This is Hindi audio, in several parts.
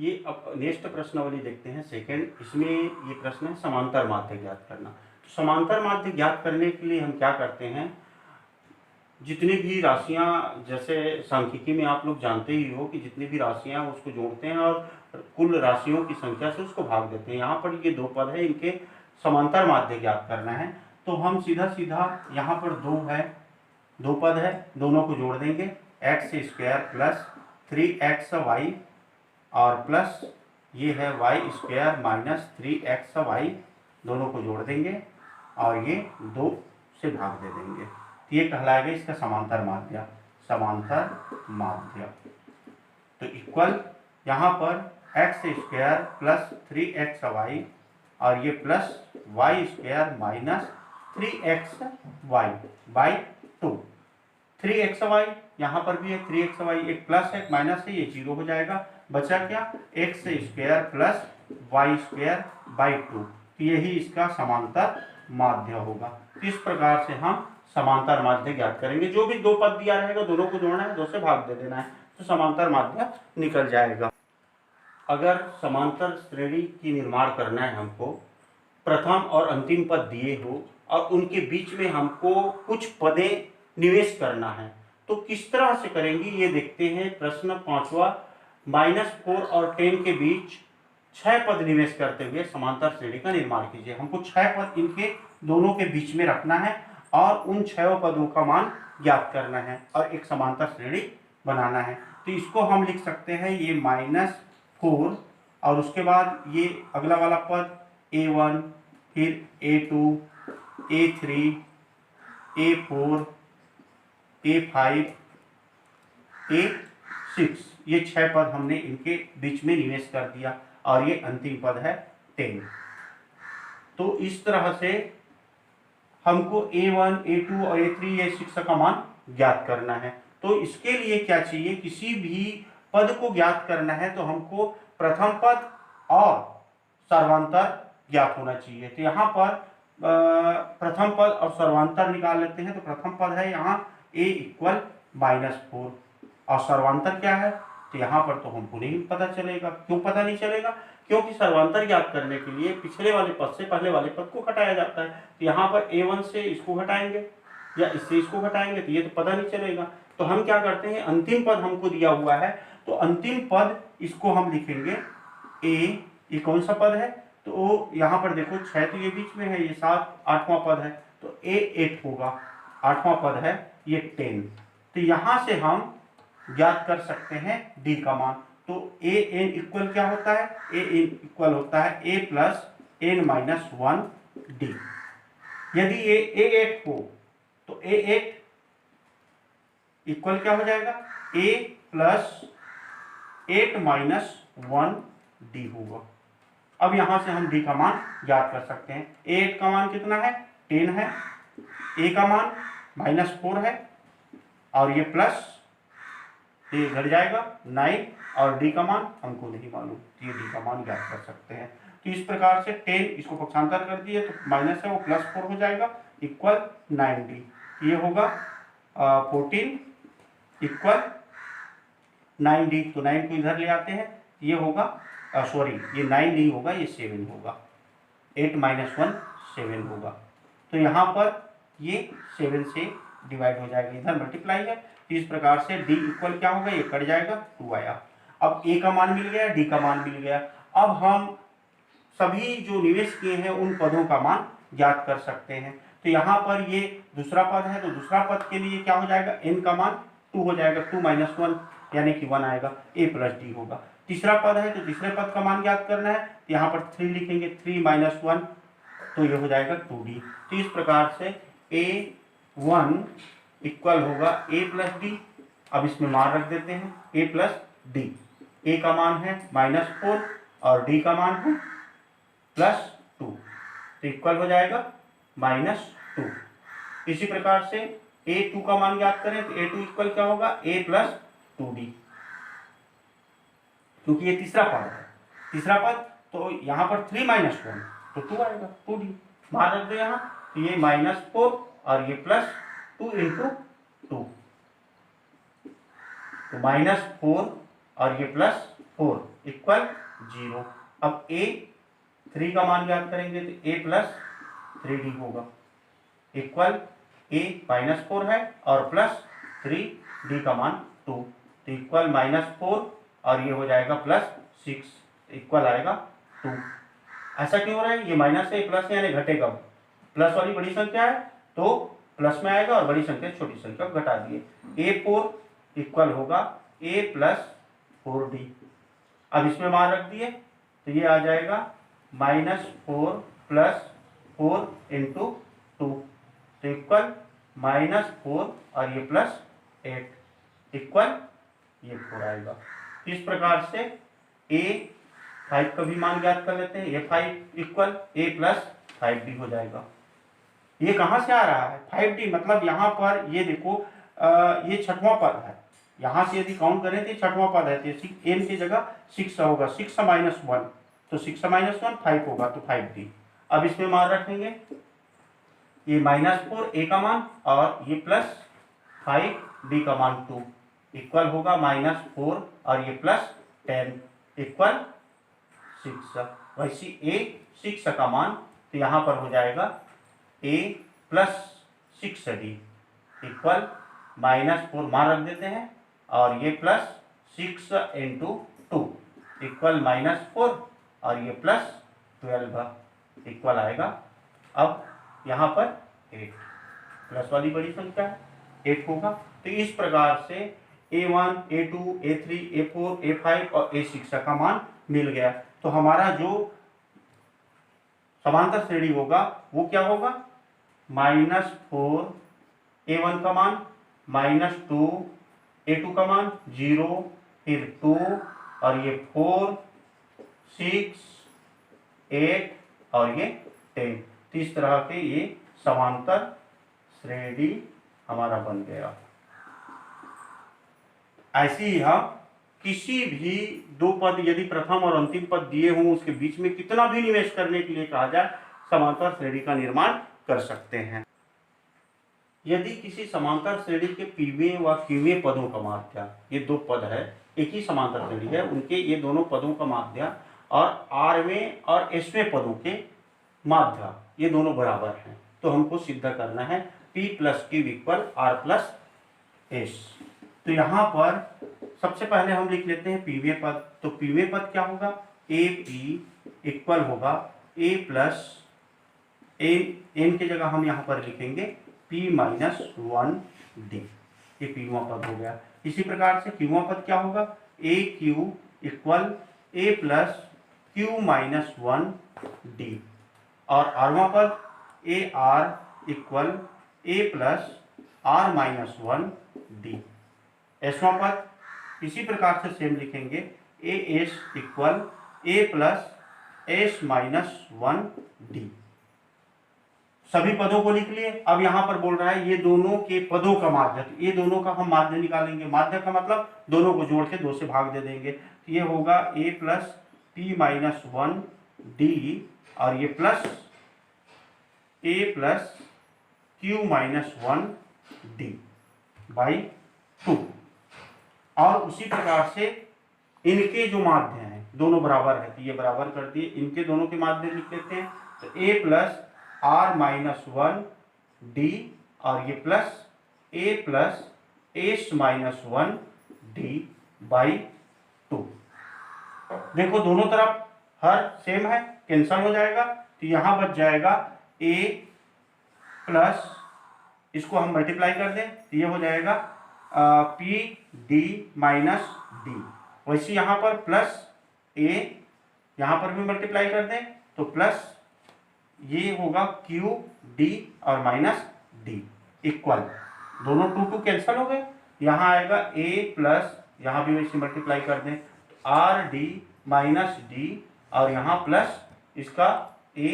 ये अब नेक्स्ट प्रश्नावली देखते हैं सेकंड। इसमें ये प्रश्न है समांतर माध्य ज्ञात करना। तो समांतर माध्य ज्ञात करने के लिए हम क्या करते हैं, जितनी भी राशियां, जैसे सांख्यिकी में आप लोग जानते ही हो कि जितनी भी राशियां उसको जोड़ते हैं और कुल राशियों की संख्या से उसको भाग देते हैं। यहाँ पर ये दो पद है, इनके समांतर माध्य ज्ञात करना है। तो हम सीधा सीधा यहाँ पर दो पद है, दोनों को जोड़ देंगे। एक्स स्क्वायर प्लस 3xy और प्लस ये है वाई स्क्वायर माइनस 3xy, दोनों को जोड़ देंगे और ये 2 से भाग दे देंगे। तो ये कहलाएगा इसका समांतर माध्य। तो इक्वल यहाँ पर एक्स स्क्वायर प्लस 3xy और ये plus Y square minus 3xy by 2। 3xy यहाँ पर भी है, 3xy एक प्लस है माइनस है, ये 0 हो जाएगा। बचा क्या, X square plus Y square by 2। तो यही इसका समांतर माध्य होगा। तो इस प्रकार से हम समांतर माध्य ज्ञात करेंगे। जो भी दो पद दिया रहेगा दोनों को जोड़ना है, 2 से भाग दे देना है, तो समांतर माध्य निकल जाएगा। अगर समांतर श्रेणी की निर्माण करना है हमको, प्रथम और अंतिम पद दिए हो और उनके बीच में हमको कुछ पदें निवेश करना है, तो किस तरह से करेंगे ये देखते हैं। प्रश्न 5वां, -4 और 10 के बीच 6 पद निवेश करते हुए समांतर श्रेणी का निर्माण कीजिए। हमको 6 पद इनके दोनों के बीच में रखना है और उन 6 पदों का मान ज्ञात करना है और एक समांतर श्रेणी बनाना है। तो इसको हम लिख सकते हैं, ये -4 और उसके बाद ये अगला वाला पद A1, फिर A2, A3, A4, A5, A6, ये 6 पद हमने इनके बीच में निवेश कर दिया और ये अंतिम पद है 10। तो इस तरह से हमको A1, A2 और A3, A6 का मान ज्ञात करना है। तो इसके लिए क्या चाहिए, किसी भी पद को ज्ञात करना है तो हमको प्रथम पद और सर्वांतर ज्ञात होना चाहिए। तो यहाँ पर प्रथम पद और सर्वांतर निकाल लेते हैं। तो प्रथम पद है यहाँ a इक्वल -4 और सर्वांतर क्या है, तो यहाँ पर तो हमको नहीं पता चलेगा। क्यों पता नहीं चलेगा, क्योंकि सर्वांतर ज्ञात करने के लिए पिछले वाले पद से पहले वाले पद को घटाया जाता है। तो यहाँ पर A1 से इसको घटाएंगे या इससे इसको घटाएंगे, तो ये तो पता नहीं चलेगा। तो हम क्या करते हैं, अंतिम पद हमको दिया हुआ है तो अंतिम पद इसको हम लिखेंगे a। ये कौन सा पद है, तो यहाँ पर देखो 6 तो ये बीच में है, ये 7, 8वां पद है, तो A8 होगा। 8वां पद है ये 10। तो यहाँ से हम ज्ञात कर सकते हैं d का मान। तो an इक्वल क्या होता है, an इक्वल होता है a plus n minus 1 d। यदि ये A8 हो तो A8 इक्वल क्या हो जाएगा, a प्लस 8 माइनस 1 d होगा। अब यहां से हम d का मान ज्ञात कर सकते हैं। A8 का मान कितना है, 10 है, a का मान -4 है और ये प्लस ये घट जाएगा 9 और d का मान हमको नहीं मालूम, तो ये d का मान ज्ञात कर सकते हैं। तो इस प्रकार से 10 इसको पक्षांतर कर दिए तो माइनस है वो +4 हो जाएगा इक्वल 9d। ये होगा 14 इक्वल 9d। तो 9 को इधर ले आते हैं, ये होगा सॉरी ये 9 नहीं होगा, ये 7 होगा। 8 माइनस 1 7 होगा। तो यहाँ पर ये 7 से डिवाइड हो जाएगा, इधर मल्टीप्लाई है। इस प्रकार से d इक्वल क्या होगा, ये कट जाएगा 2 आया। अब a का मान मिल गया, d का मान मिल गया। अब हम सभी जो निवेश किए हैं उन पदों का मान ज्ञात कर सकते हैं। तो यहाँ पर ये दूसरा पद है, तो दूसरा पद के लिए क्या हो जाएगा, n का मान 2 हो जाएगा, 2 माइनस 1 यानी कि 1 आएगा, a प्लस d होगा। तीसरा पद है तो तीसरे पद का मान ज्ञात करना है, तो यहाँ पर 3 लिखेंगे, 3 माइनस 1 तो ये हो जाएगा 2d। तो इस प्रकार से A1 इक्वल होगा a प्लस डी। अब इसमें मान रख देते हैं a प्लस डी। a का मान है -4 और d का मान है +2, तो इक्वल हो जाएगा -2। इसी प्रकार से A2 का मान ज्ञात करें तो A2 इक्वल क्या होगा, a प्लस 2d, क्योंकि ये तीसरा पद है। तीसरा पद तो यहाँ पर 3 माइनस 1 तो 2 आएगा, 2d मान रख दो यहाँ। तो ये -4 और ये +2 × 2, तो -4 और ये +4 इक्वल 0। अब ए 3 का मान ज्ञात करेंगे तो ए प्लस 3d होगा इक्वल ए -4 है और प्लस 3d का मान 2, तो इक्वल -4 और ये हो जाएगा +6 इक्वल आएगा 2। ऐसा क्यों हो रहा है? ये माइनस है, प्लस है यानी घटेगा। प्लस वाली बड़ी संख्या है तो प्लस में आएगा और बड़ी संख्या छोटी संख्या को घटा दिए। A4 इक्वल होगा a प्लस 4d। अब इसमें मान रख दिए तो ये आ जाएगा -4 + 4 × 2 तो इक्वल -4 और ये +8 इक्वल ये 4 आएगा। इस प्रकार से A5 का भी मान ज्ञात कर लेते हैं। A5 इक्वल a + 5d हो जाएगा। ये कहाँ से आ रहा है 5d? मतलब यहाँ पर ये देखो ये छठवां पद है। यहाँ से यदि काउंट करें तो छठवां पद है तो n की जगह 6 होगा। 6 - 1 तो 6 - 1 5 होगा तो 5d। अब इसमें मान रखेंगे ये -4 a का मान और ये +5d का मान 2 इक्वल होगा -4 और ये +10 इक्वल 6। वैसे a 6 का मान तो यहाँ पर हो जाएगा a + 6d इक्वल -4 मान रख देते हैं और ये +6 × 2 इक्वल -4 और ये +12 इक्वल आएगा। अब यहाँ पर 8 प्लस वाली बड़ी संख्या है 8 होगा। तो इस प्रकार से A1, A2, A3, A4, A5 और A6 का मान मिल गया। तो हमारा जो समांतर श्रेणी होगा वो क्या होगा? -4 A1 का मान, -2 A2 का मान 0, फिर 2 और ये 4, 6, 8 और ये 10। तो इस तरह के ये समांतर श्रेणी हमारा बन गया। ऐसे ही हम किसी भी दो पद यदि प्रथम और अंतिम पद दिए हों उसके बीच में कितना भी निवेश करने के लिए कहा जाए समांतर श्रेणी का निर्माण कर सकते हैं। यदि किसी समांतर श्रेणी के पीवें व क्यूवें पदों का माध्य, ये दो पद है एक ही समांतर श्रेणी है, उनके ये दोनों पदों का माध्य और आरवें और एसवें पदों के माध्य ये दोनों बराबर हैं, तो हमको सिद्ध करना है P + Q = R + S। तो यहाँ पर सबसे पहले हम लिख लेते हैं पीवें पद। तो पीवें पद क्या होगा? AP इक्वल होगा A + n की जगह हम यहाँ पर लिखेंगे P - 1d। ये पीवां पद हो गया। इसी प्रकार से क्यूवां पद क्या होगा? AQ equal A + Q - 1d और आरवां पद AR equal A + R - 1d। एसवां पद इसी प्रकार से सेम लिखेंगे AS equal A + S - 1d। सभी पदों को लिख लिए। अब यहाँ पर बोल रहा है ये दोनों के पदों का माध्य, तो ये दोनों का हम माध्य निकालेंगे। माध्य का मतलब दोनों को जोड़ के 2 से भाग दे देंगे। तो ये होगा A + P - 1d और ये प्लस A + Q - 1d / 2। और उसी प्रकार से इनके जो माध्य हैं दोनों बराबर है तो ये बराबर कर दिए। इनके दोनों के माध्य लिख लेते हैं तो A + R - 1d और ये प्लस A + S - 1d / 2। देखो दोनों तरफ हर सेम है, कैंसल हो जाएगा तो यहाँ बच जाएगा A प्लस इसको हम मल्टीप्लाई कर दें तो ये हो जाएगा PD - D। वैसे यहाँ पर प्लस A यहाँ पर भी मल्टीप्लाई कर दें तो प्लस ये होगा QD और -D इक्वल दोनों 2 कैंसिल हो गए। यहाँ आएगा A प्लस यहाँ भी वैसे मल्टीप्लाई कर दें तो RD - D और यहाँ प्लस इसका A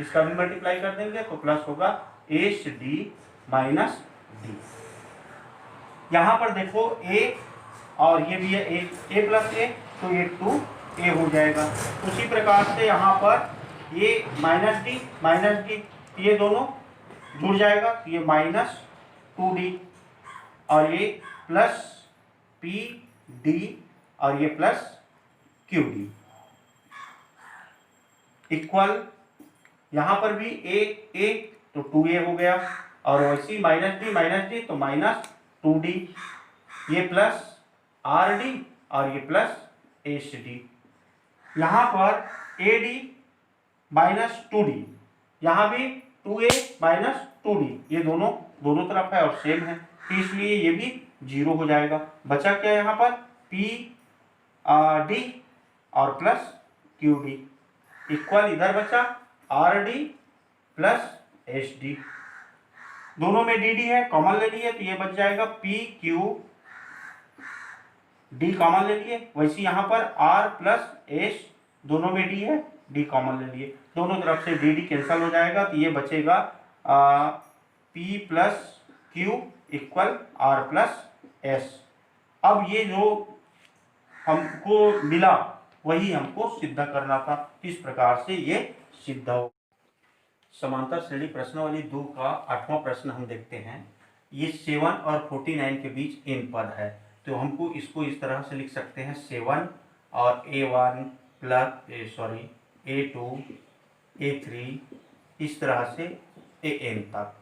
इसका भी मल्टीप्लाई कर देंगे तो प्लस होगा SD - D। यहाँ पर देखो A और ये भी है A + A तो ये 2A हो जाएगा। उसी प्रकार से यहाँ पर ये -D ये दोनों जुड़ जाएगा तो ये -2D और ये प्लस PD और ये प्लस क्यू डी इक्वल, यहां पर भी ए तो 2a हो गया, और वैसी माइनस डी तो -2d, ये प्लस आर डी और ये प्लस एच डी। यहां पर ए डी -2d, यहां भी 2a -2d, ये दोनों तरफ है और सेम है, तो इसलिए ये भी 0 हो जाएगा। बचा क्या यहाँ पर, पी डी और प्लस क्यू डी इक्वल, इधर बचा R D plus H D, दोनों में डी डी है, कॉमन ले लिए तो ये बच जाएगा पी क्यू डी, कॉमन ले लिए। वैसे यहाँ पर आर प्लस एच, दोनों में डी है, डी कॉमन ले लिए, दोनों तरफ से डी डी कैंसिल हो जाएगा, तो ये बचेगा P plus Q equal R plus S. अब ये जो हमको मिला वही हमको सिद्ध करना था, इस प्रकार से ये सिद्ध हो। समांतर श्रेणी प्रश्नावली 2 का 8वां प्रश्न हम देखते हैं। ये 7 और 49 के बीच n पद है, तो हमको इसको इस तरह से लिख सकते हैं 7 और a1 प्लस a2 a3 इस तरह से an तक,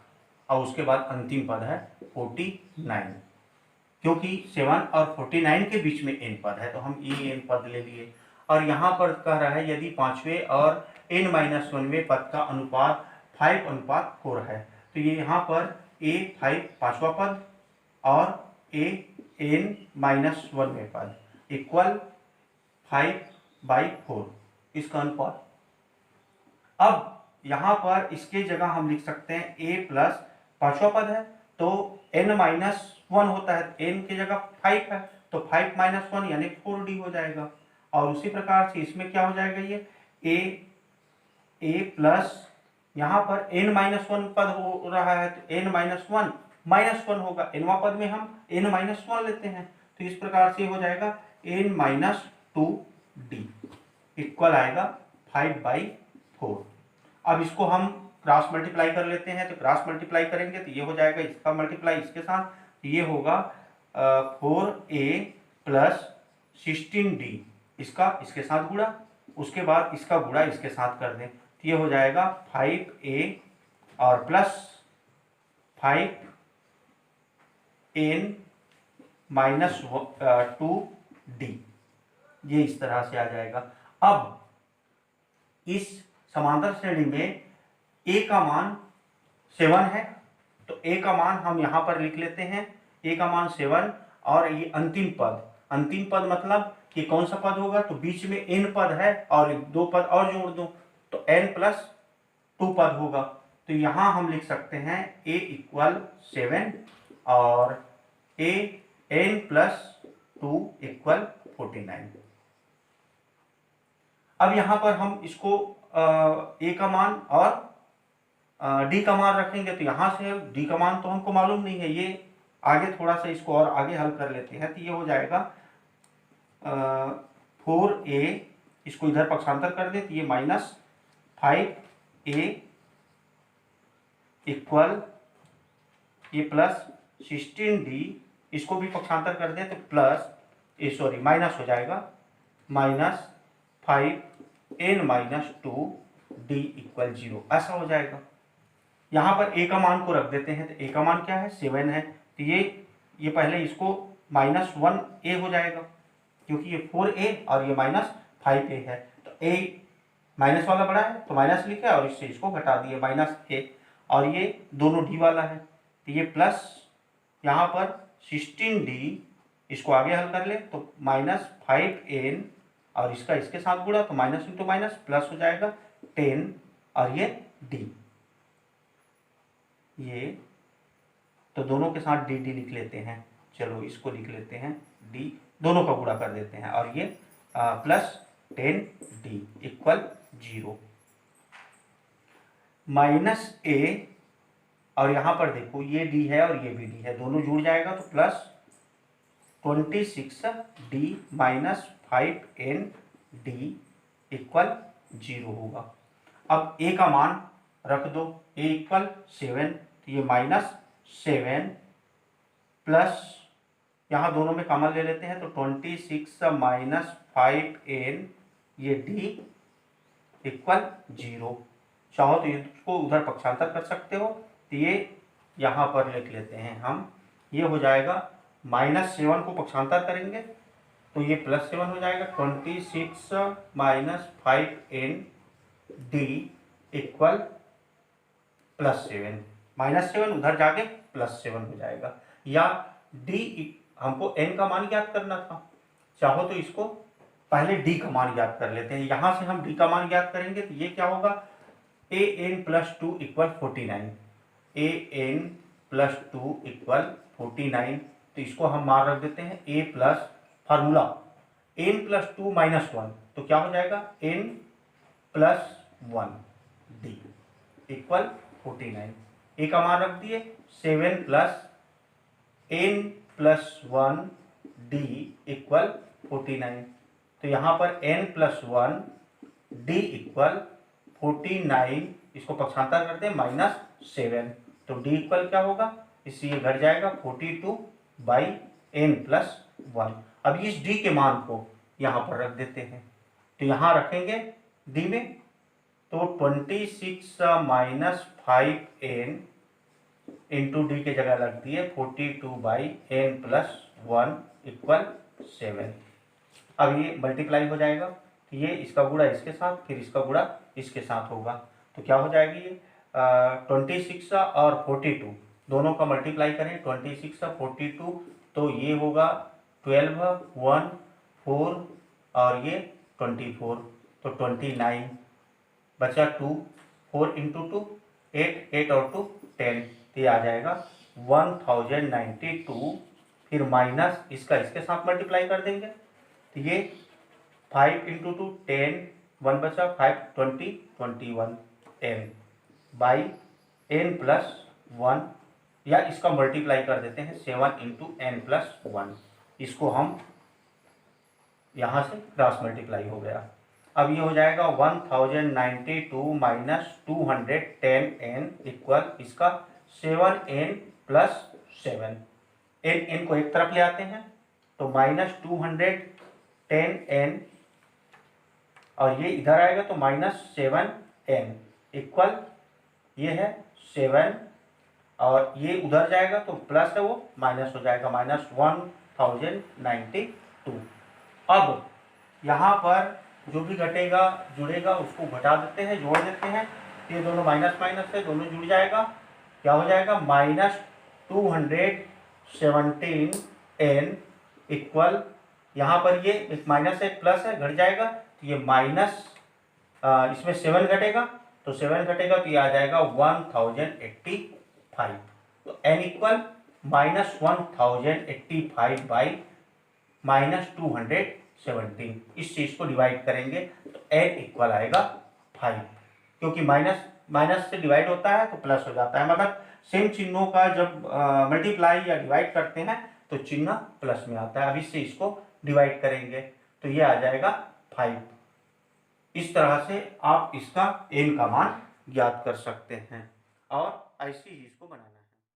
और उसके बाद अंतिम पद है 49, क्योंकि 7 और 49 के बीच में n पद है तो हम ये n पद ले लिए। और यहाँ पर कह रहा है यदि 5वें और n-1वें पद का अनुपात 5:4 है, तो ये यहाँ पर a5 5वां पद और an-1वें पद इक्वल 5/4 इसका अनुपात। अब यहाँ पर इसके जगह हम लिख सकते हैं a प्लस 5वां पद है तो n-1 होता है, n की जगह 5 है तो 5 - 1 यानी 4d हो जाएगा। और उसी प्रकार से इसमें क्या हो जाएगा, ये a प्लस, यहाँ पर n-1 पद हो रहा है तो n-1 -1 होगा, nवां पद में हम n-1 लेते हैं, तो इस प्रकार से हो जाएगा n-2d इक्वल आएगा 5/4। अब इसको हम क्रॉस मल्टीप्लाई कर लेते हैं, तो क्रॉस मल्टीप्लाई करेंगे तो ये हो जाएगा इसका मल्टीप्लाई इसके साथ, तो ये होगा 4a प्लस 16d, इसका इसके साथ गुणा, उसके बाद इसका गुणा इसके साथ कर दें तो ये हो जाएगा 5a और प्लस 5n-2d, ये इस तरह से आ जाएगा। अब इस समांतर श्रेणी में a का मान 7 है तो a का मान हम यहाँ पर लिख लेते हैं, a का मान 7, और ये अंतिम पद मतलब कि कौन सा पद होगा, तो बीच में n पद है और 2 पद और जोड़ दो तो n+2 पद होगा, तो यहाँ हम लिख सकते हैं a इक्वल 7 और n+2 इक्वल 49। अब यहाँ पर हम इसको a का मान और d का मान रखेंगे, तो यहाँ से d का मान तो हमको मालूम नहीं है, ये आगे थोड़ा सा इसको और आगे हल कर लेते हैं, तो ये हो जाएगा 4a, इसको इधर पक्षांतर कर दे तो ये -5a इक्वल ये प्लस 16d, इसको भी पक्षांतर कर दे तो माइनस हो जाएगा -5n-2d इक्वल 0, ऐसा हो जाएगा। यहाँ पर a का मान को रख देते हैं, तो a का मान क्या है 7 है, तो ये पहले इसको -1a हो जाएगा क्योंकि ये 4a और ये -5a है, तो a माइनस वाला बड़ा है तो माइनस लिखे और इससे इसको घटा दिए -a, और ये दोनों d वाला है तो ये प्लस यहाँ पर 16d, इसको आगे हल कर ले तो -5n और इसका इसके साथ गुणा तो माइनस इंटू माइनस प्लस हो जाएगा 10 और ये d, ये तो दोनों के साथ dd लिख लेते हैं, चलो इसको लिख लेते हैं d, दोनों का गुणा कर देते हैं और ये प्लस 10d इक्वल 0। -a और यहाँ पर देखो ये d है और ये भी d है, दोनों जुड़ जाएगा तो प्लस 26d -5n-d इक्वल 0 होगा। अब a का मान रख दो, a इक्वल 7, तो ये -7 प्लस यहाँ दोनों में कॉमन ले लेते हैं तो 26 माइनस 5n ये d इक्वल 0। चाहो तो इसको उधर पक्षांतर कर सकते हो, तो ये यहाँ पर लिख लेते हैं हम। ये हो जाएगा -7 को पक्षांतर करेंगे तो ये +7 हो जाएगा। 26 माइनस 5n d इक्वल +7। -7 उधर जाके +7 हो जाएगा। या d हमको n का मान ज्ञात करना था, चाहो तो इसको पहले d का मान ज्ञात कर लेते हैं। यहाँ से हम d का मान ज्ञात करेंगे तो ये क्या होगा, an + 2 = 49। an + 2 = 49, तो इसको हम मान रख देते हैं a प्लस फार्मूला n + 2 - 1, तो क्या हो जाएगा n + 1 d इक्वल 49। a का मान रख दिए 7 प्लस n + 1 d इक्वल 49। तो यहाँ पर n + 1 d इक्वल 49, इसको पक्षांतर कर दें -7, तो d इक्वल क्या होगा, इससे ये घट जाएगा 42/n + 1। अब इस d के मान को यहाँ पर रख देते हैं, तो यहाँ रखेंगे d में तो 26 माइनस 5n इंटू डी के जगह लग दिए 42/n + 1 इक्वल 7। अब ये मल्टीप्लाई हो जाएगा, तो ये इसका गुणा इसके साथ, फिर इसका गुणा इसके साथ होगा, तो क्या हो जाएगी ये 26 और 42 दोनों का मल्टीप्लाई करें 26 और 42, तो ये होगा 12 1 4 और ये 24, तो 29 बचा 2, 4 × 2 8, 8 और 2 10, तो ये आ जाएगा 1092। फिर माइनस इसका इसके साथ मल्टीप्लाई कर देंगे, तो ये 5 × 2 10, 1 बचा 5 20 21 10 बाई n + 1, या इसका मल्टीप्लाई कर देते हैं 7 × n + 1, इसको हम यहाँ से क्रॉस मल्टीप्लाई हो गया। अब ये हो जाएगा 1092 - 210n इक्वल इसका 7n + 7। n को एक तरफ ले आते हैं तो -210n और ये इधर आएगा तो -7n इक्वल ये है 7, और ये उधर जाएगा तो प्लस है वो माइनस हो जाएगा -1092। अब यहाँ पर जो भी घटेगा जुड़ेगा उसको घटा देते हैं, जोड़ देते हैं, ये दोनों माइनस माइनस है, दोनों जुड़ जाएगा, क्या हो जाएगा -217n इक्वल, यहाँ पर ये एक माइनस है प्लस है घट जाएगा, तो ये माइनस इसमें 7 घटेगा, तो 7 घटेगा तो ये आ जाएगा 1085। तो n इक्वल -1085/-217, इस चीज को डिवाइड करेंगे तो n इक्वल आएगा 5, क्योंकि माइनस माइनस से डिवाइड होता है तो प्लस हो जाता है, मतलब सेम चिन्हों का जब मल्टीप्लाई या डिवाइड करते हैं तो चिन्ह प्लस में आता है। अब इससे इसको डिवाइड करेंगे तो ये आ जाएगा 5। इस तरह से आप इसका n का मान ज्ञात कर सकते हैं और ऐसे ही इसको बनाना है।